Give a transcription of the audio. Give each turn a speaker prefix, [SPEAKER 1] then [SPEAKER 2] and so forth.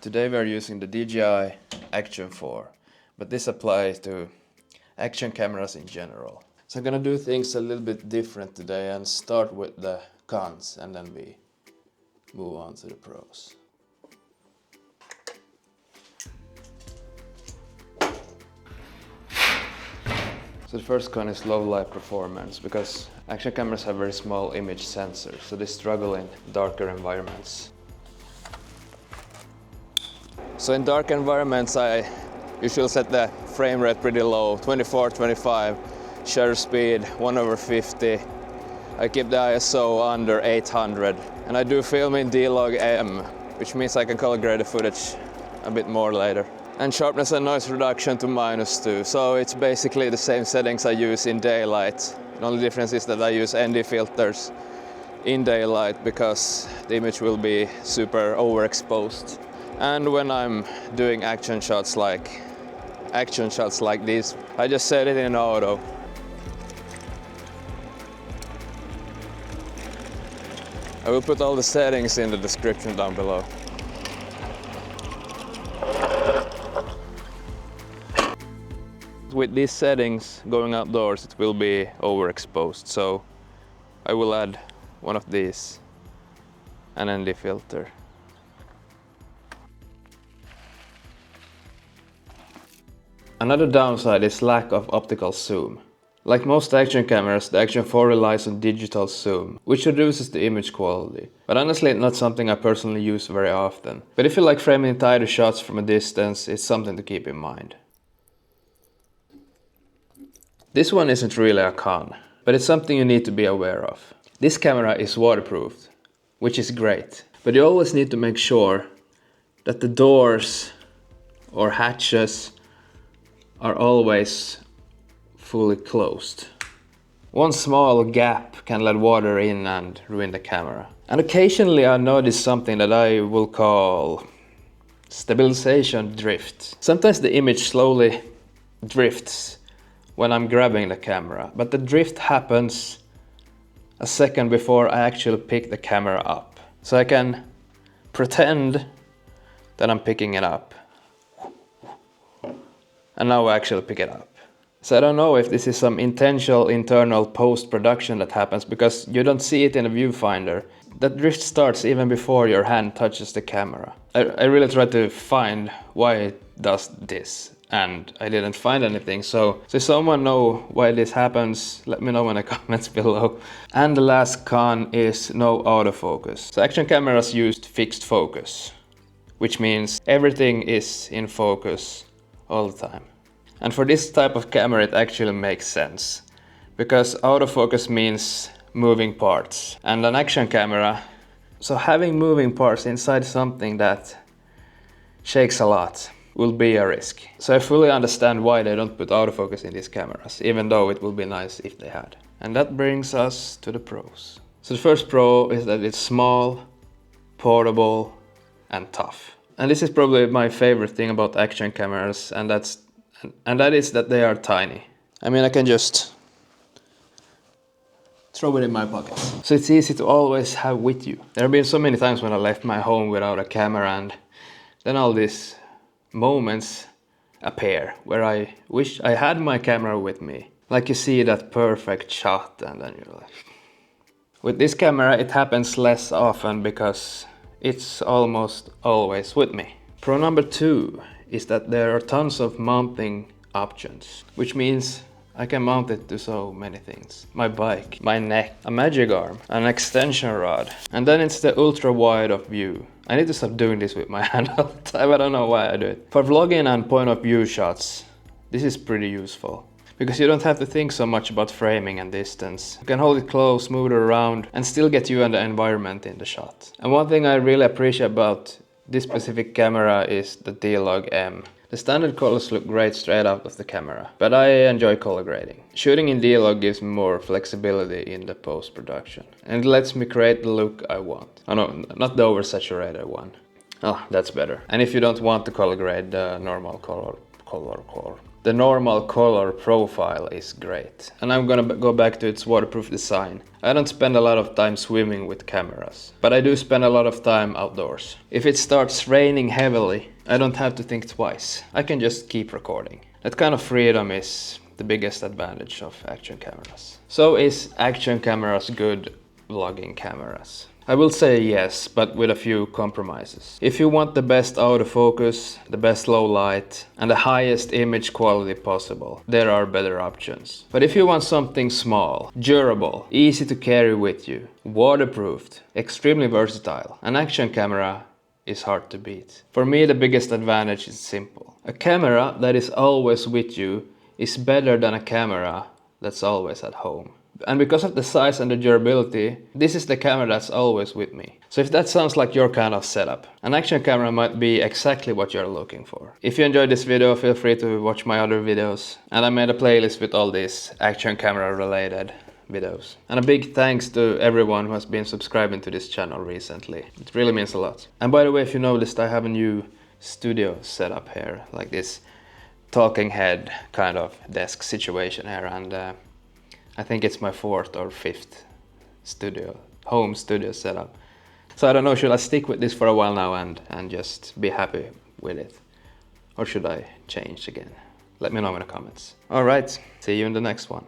[SPEAKER 1] Today we are using the DJI Action 4, but this applies to action cameras in general. So I'm gonna do things a little bit different today and start with the cons and then we move on to the pros. So the first con is low light performance, because action cameras have very small image sensors, so they struggle in darker environments. So in dark environments I usually set the frame rate pretty low, 24, 25, shutter speed 1/50. I keep the ISO under 800 and I do film in D-Log-M, which means I can color grade the footage a bit more later. And sharpness and noise reduction to -2, so it's basically the same settings I use in daylight. The only difference is that I use ND filters in daylight because the image will be super overexposed. And when I'm doing action shots like these, I just set it in auto. I will put all the settings in the description down below. With these settings, going outdoors, it will be overexposed, so I will add one of these, an ND filter. Another downside is lack of optical zoom. Like most action cameras, the Action 4 relies on digital zoom, which reduces the image quality. But honestly, it's not something I personally use very often. But if you like framing tighter shots from a distance, it's something to keep in mind. This one isn't really a con, but it's something you need to be aware of. This camera is waterproofed, which is great. But you always need to make sure that the doors or hatches are always fully closed. One small gap can let water in and ruin the camera. And occasionally I notice something that I will call stabilization drift. Sometimes the image slowly drifts when I'm grabbing the camera, but the drift happens a second before I actually pick the camera up. So I can pretend that I'm picking it up. And now I actually pick it up. So I don't know if this is some intentional internal post-production that happens, because you don't see it in a viewfinder. That drift starts even before your hand touches the camera. I really tried to find why it does this, and I didn't find anything. So if someone knows why this happens, let me know in the comments below. And the last con is no autofocus. So action cameras used fixed focus, which means everything is in focus all the time. And for this type of camera it actually makes sense, because autofocus means moving parts. And an action camera, so having moving parts inside something that shakes a lot will be a risk. So I fully understand why they don't put autofocus in these cameras, even though it would be nice if they had. And that brings us to the pros. So the first pro is that it's small, portable and tough. And this is probably my favorite thing about action cameras, and that is that they are tiny. I mean, I can just throw it in my pocket. So it's easy to always have with you. There have been so many times when I left my home without a camera, and then all these moments appear where I wish I had my camera with me. Like you see that perfect shot and then you're like... With this camera it happens less often because it's almost always with me. Pro number 2 is that there are tons of mounting options, which means I can mount it to so many things. My bike, my neck, a magic arm, an extension rod. And then it's the ultra wide of view. I need to stop doing this with my hand all the time, I don't know why I do it. For vlogging and point of view shots, this is pretty useful, because you don't have to think so much about framing and distance. You can hold it close, move it around, and still get you and the environment in the shot. And one thing I really appreciate about this specific camera is the D-Log-M. The standard colors look great straight out of the camera, but I enjoy color grading. Shooting in D-Log gives me more flexibility in the post-production, and it lets me create the look I want. Oh no, not the oversaturated one. Oh, that's better. And if you don't want to color grade, the normal color The normal color profile is great. And I'm gonna go back to its waterproof design. I don't spend a lot of time swimming with cameras, but I do spend a lot of time outdoors. If it starts raining heavily, I don't have to think twice. I can just keep recording. That kind of freedom is the biggest advantage of action cameras. So is action cameras good vlogging cameras? I will say yes, but with a few compromises. If you want the best autofocus, the best low light, and the highest image quality possible, there are better options. But if you want something small, durable, easy to carry with you, waterproofed, extremely versatile, an action camera is hard to beat. For me, the biggest advantage is simple. A camera that is always with you is better than a camera that's always at home. And because of the size and the durability, this is the camera that's always with me. So if that sounds like your kind of setup, an action camera might be exactly what you're looking for. If you enjoyed this video, feel free to watch my other videos. And I made a playlist with all these action camera related videos. And a big thanks to everyone who has been subscribing to this channel recently. It really means a lot. And by the way, if you noticed, I have a new studio setup here, like this talking head kind of desk situation here, and I think it's my 4th or 5th home studio setup. So I don't know, should I stick with this for a while now and just be happy with it? Or should I change again? Let me know in the comments. Alright, see you in the next one.